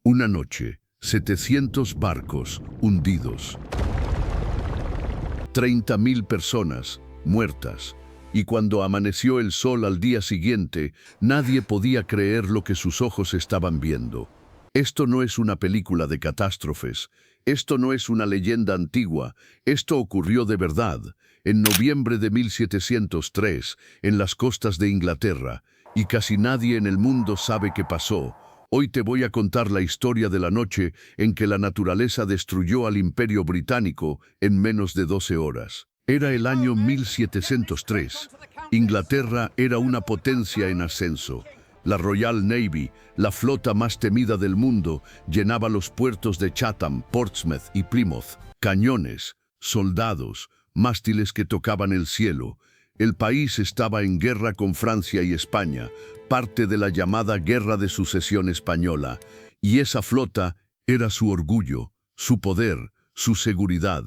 Una noche, 700 barcos hundidos, 30.000 personas muertas, y cuando amaneció el sol al día siguiente, nadie podía creer lo que sus ojos estaban viendo. Esto no es una película de catástrofes, esto no es una leyenda antigua, esto ocurrió de verdad, en noviembre de 1703, en las costas de Inglaterra, y casi nadie en el mundo sabe qué pasó. Hoy te voy a contar la historia de la noche en que la naturaleza destruyó al Imperio Británico en menos de 12 horas. Era el año 1703. Inglaterra era una potencia en ascenso. La Royal Navy, la flota más temida del mundo, llenaba los puertos de Chatham, Portsmouth y Plymouth. Cañones, soldados, mástiles que tocaban el cielo. El país estaba en guerra con Francia y España, parte de la llamada Guerra de Sucesión Española, y esa flota era su orgullo, su poder, su seguridad.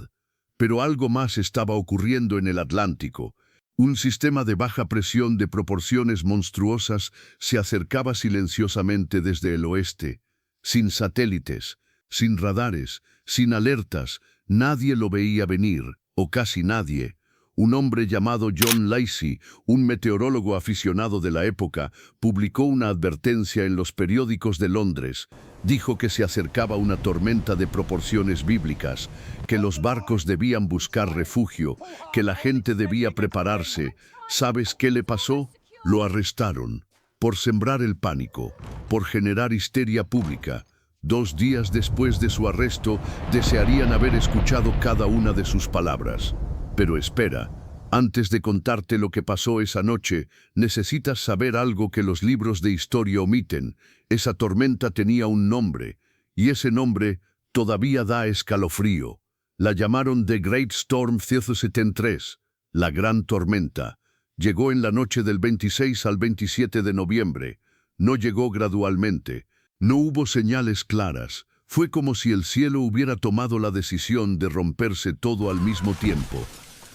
Pero algo más estaba ocurriendo en el Atlántico. Un sistema de baja presión de proporciones monstruosas se acercaba silenciosamente desde el oeste, sin satélites, sin radares, sin alertas. Nadie lo veía venir, o casi nadie. Un hombre llamado John Lacey, un meteorólogo aficionado de la época, publicó una advertencia en los periódicos de Londres. Dijo que se acercaba una tormenta de proporciones bíblicas, que los barcos debían buscar refugio, que la gente debía prepararse. ¿Sabes qué le pasó? Lo arrestaron, por sembrar el pánico, por generar histeria pública. 2 días después de su arresto, desearían haber escuchado cada una de sus palabras. Pero espera, antes de contarte lo que pasó esa noche, necesitas saber algo que los libros de historia omiten. Esa tormenta tenía un nombre, y ese nombre todavía da escalofrío. La llamaron The Great Storm 773, la Gran Tormenta. Llegó en la noche del 26 al 27 de noviembre. No llegó gradualmente. No hubo señales claras. Fue como si el cielo hubiera tomado la decisión de romperse todo al mismo tiempo.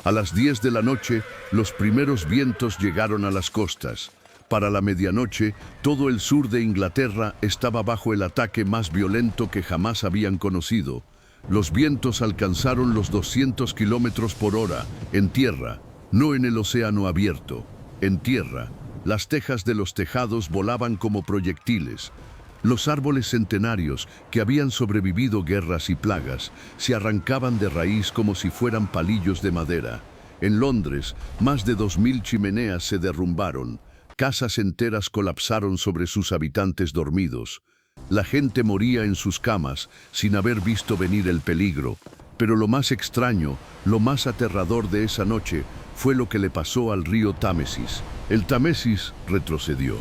A las 10 de la noche, los primeros vientos llegaron a las costas. Para la medianoche, todo el sur de Inglaterra estaba bajo el ataque más violento que jamás habían conocido. Los vientos alcanzaron los 200 kilómetros por hora, en tierra, no en el océano abierto. En tierra, las tejas de los tejados volaban como proyectiles. Los árboles centenarios, que habían sobrevivido guerras y plagas, se arrancaban de raíz como si fueran palillos de madera. En Londres, más de 2000 chimeneas se derrumbaron. Casas enteras colapsaron sobre sus habitantes dormidos. La gente moría en sus camas, sin haber visto venir el peligro. Pero lo más extraño, lo más aterrador de esa noche, fue lo que le pasó al río Támesis. El Támesis retrocedió.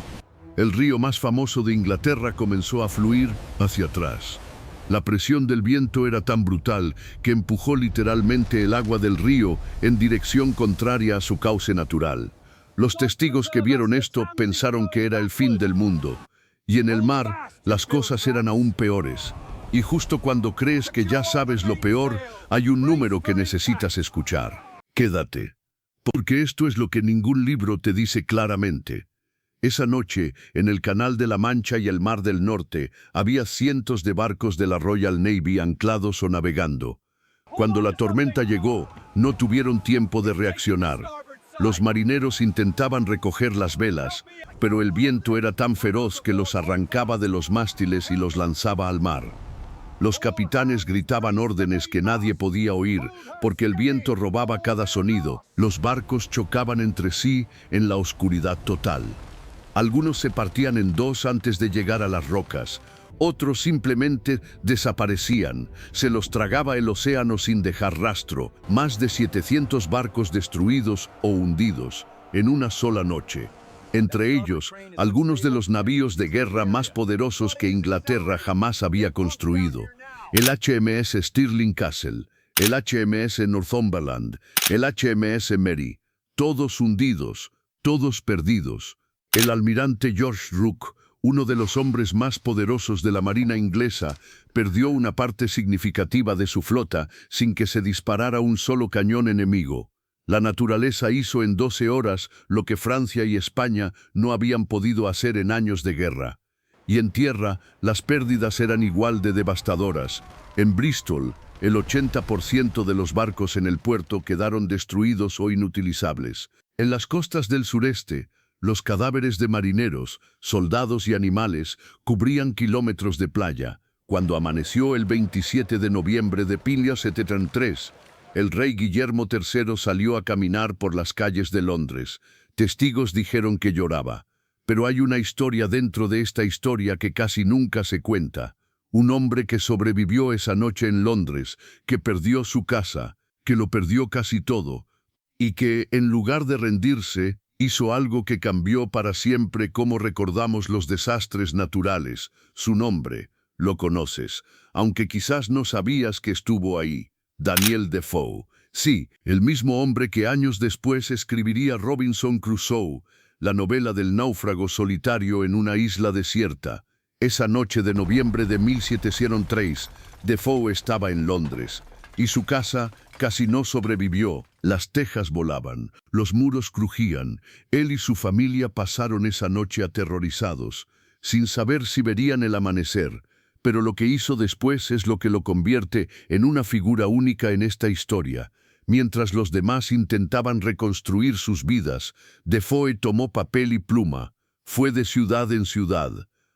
El río más famoso de Inglaterra comenzó a fluir hacia atrás. La presión del viento era tan brutal que empujó literalmente el agua del río en dirección contraria a su cauce natural. Los testigos que vieron esto pensaron que era el fin del mundo. Y en el mar, las cosas eran aún peores. Y justo cuando crees que ya sabes lo peor, hay un número que necesitas escuchar. Quédate, porque esto es lo que ningún libro te dice claramente. Esa noche, en el Canal de la Mancha y el Mar del Norte, había cientos de barcos de la Royal Navy anclados o navegando. Cuando la tormenta llegó, no tuvieron tiempo de reaccionar. Los marineros intentaban recoger las velas, pero el viento era tan feroz que los arrancaba de los mástiles y los lanzaba al mar. Los capitanes gritaban órdenes que nadie podía oír, porque el viento robaba cada sonido. Los barcos chocaban entre sí en la oscuridad total. Algunos se partían en dos antes de llegar a las rocas, otros simplemente desaparecían, se los tragaba el océano sin dejar rastro. Más de 700 barcos destruidos o hundidos en una sola noche. Entre ellos, algunos de los navíos de guerra más poderosos que Inglaterra jamás había construido. El HMS Stirling Castle, el HMS Northumberland, el HMS Mary, todos hundidos, todos perdidos. El almirante George Rooke, uno de los hombres más poderosos de la Marina inglesa, perdió una parte significativa de su flota sin que se disparara un solo cañón enemigo. La naturaleza hizo en 12 horas lo que Francia y España no habían podido hacer en años de guerra. y en tierra las pérdidas eran igual de devastadoras. En Bristol, el 80% de los barcos en el puerto quedaron destruidos o inutilizables. En las costas del sureste, los cadáveres de marineros, soldados y animales cubrían kilómetros de playa. Cuando amaneció el 27 de noviembre de 1773, el rey Guillermo III salió a caminar por las calles de Londres. Testigos dijeron que lloraba. Pero hay una historia dentro de esta historia que casi nunca se cuenta. Un hombre que sobrevivió esa noche en Londres, que perdió su casa, que lo perdió casi todo, y que, en lugar de rendirse, hizo algo que cambió para siempre cómo recordamos los desastres naturales. Su nombre, lo conoces, aunque quizás no sabías que estuvo ahí. Daniel Defoe. Sí, el mismo hombre que años después escribiría Robinson Crusoe, la novela del náufrago solitario en una isla desierta. Esa noche de noviembre de 1703, Defoe estaba en Londres, y su casa casi no sobrevivió. Las tejas volaban, los muros crujían. Él y su familia pasaron esa noche aterrorizados, sin saber si verían el amanecer. Pero lo que hizo después es lo que lo convierte en una figura única en esta historia. Mientras los demás intentaban reconstruir sus vidas, Defoe tomó papel y pluma, fue de ciudad en ciudad,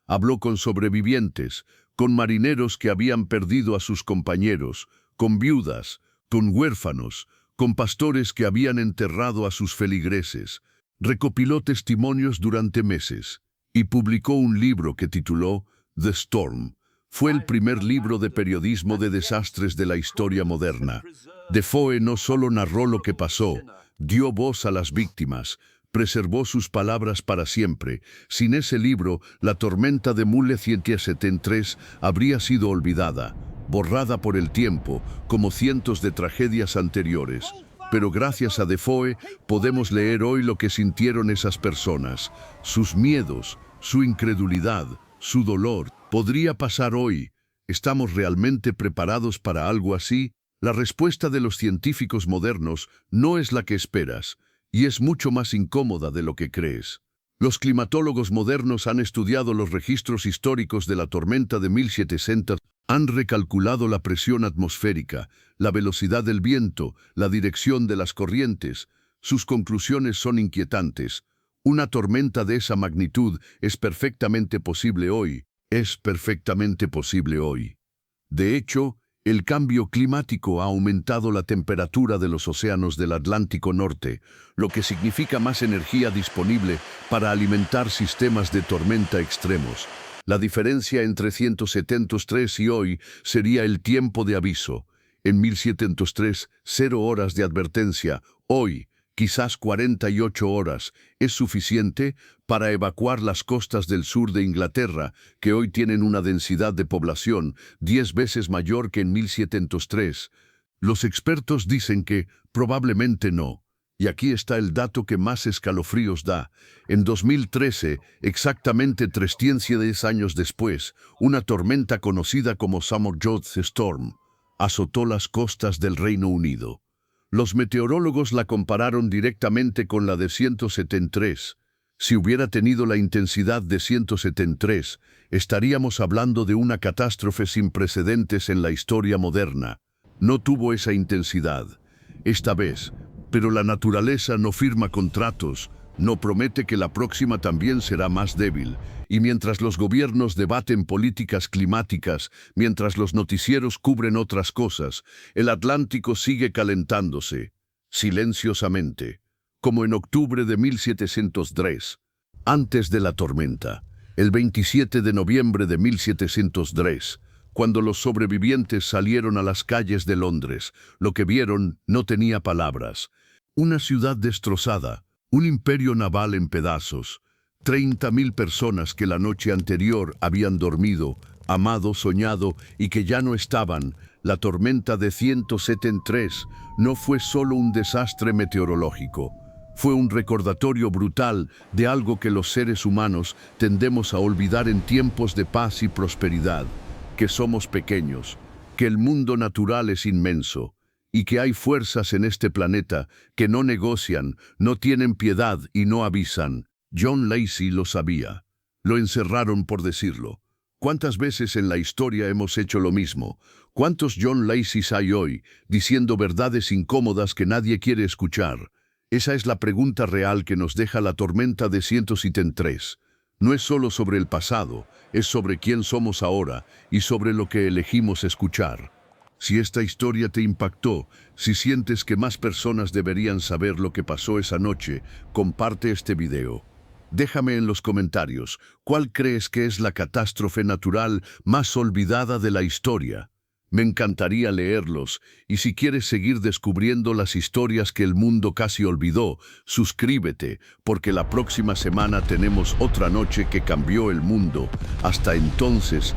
habló con sobrevivientes, con marineros que habían perdido a sus compañeros, con viudas, con huérfanos, con pastores que habían enterrado a sus feligreses. Recopiló testimonios durante meses y publicó un libro que tituló The Storm. Fue el primer libro de periodismo de desastres de la historia moderna. Defoe no solo narró lo que pasó, dio voz a las víctimas, preservó sus palabras para siempre. Sin ese libro, la tormenta de 1773 habría sido olvidada, borrada por el tiempo, como cientos de tragedias anteriores. Pero gracias a Defoe podemos leer hoy lo que sintieron esas personas, sus miedos, su incredulidad, su dolor. ¿Podría pasar hoy? ¿Estamos realmente preparados para algo así? La respuesta de los científicos modernos no es la que esperas, y es mucho más incómoda de lo que crees. Los climatólogos modernos han estudiado los registros históricos de la tormenta de 1700, han recalculado la presión atmosférica, la velocidad del viento, la dirección de las corrientes. Sus conclusiones son inquietantes. Una tormenta de esa magnitud es perfectamente posible hoy. Es perfectamente posible hoy. De hecho, el cambio climático ha aumentado la temperatura de los océanos del Atlántico Norte, lo que significa más energía disponible para alimentar sistemas de tormenta extremos. La diferencia entre 1703 y hoy sería el tiempo de aviso. En 1703, 0 horas de advertencia. Hoy, quizás 48 horas, es suficiente para evacuar las costas del sur de Inglaterra, que hoy tienen una densidad de población 10 veces mayor que en 1703. Los expertos dicen que probablemente no. Y aquí está el dato que más escalofríos da. En 2013, exactamente 310 años después, una tormenta conocida como Summerjot Storm azotó las costas del Reino Unido. Los meteorólogos la compararon directamente con la de 173. Si hubiera tenido la intensidad de 173, estaríamos hablando de una catástrofe sin precedentes en la historia moderna. No tuvo esa intensidad, esta vez, pero la naturaleza no firma contratos, no promete que la próxima también será más débil. Y mientras los gobiernos debaten políticas climáticas, mientras los noticieros cubren otras cosas, el Atlántico sigue calentándose, silenciosamente, como en octubre de 1703, antes de la tormenta, el 27 de noviembre de 1703, cuando los sobrevivientes salieron a las calles de Londres. Lo que vieron no tenía palabras. Una ciudad destrozada, un imperio naval en pedazos, 30.000 personas que la noche anterior habían dormido, amado, soñado y que ya no estaban. La tormenta de 173 no fue solo un desastre meteorológico. Fue un recordatorio brutal de algo que los seres humanos tendemos a olvidar en tiempos de paz y prosperidad, que somos pequeños, que el mundo natural es inmenso y que hay fuerzas en este planeta que no negocian, no tienen piedad y no avisan. John Lacey lo sabía. Lo encerraron por decirlo. ¿Cuántas veces en la historia hemos hecho lo mismo? ¿Cuántos John Lacey's hay hoy, diciendo verdades incómodas que nadie quiere escuchar? Esa es la pregunta real que nos deja la tormenta de 173. No es solo sobre el pasado, es sobre quién somos ahora y sobre lo que elegimos escuchar. Si esta historia te impactó, si sientes que más personas deberían saber lo que pasó esa noche, comparte este video. Déjame en los comentarios, ¿cuál crees que es la catástrofe natural más olvidada de la historia? Me encantaría leerlos, y si quieres seguir descubriendo las historias que el mundo casi olvidó, suscríbete, porque la próxima semana tenemos otra noche que cambió el mundo. Hasta entonces,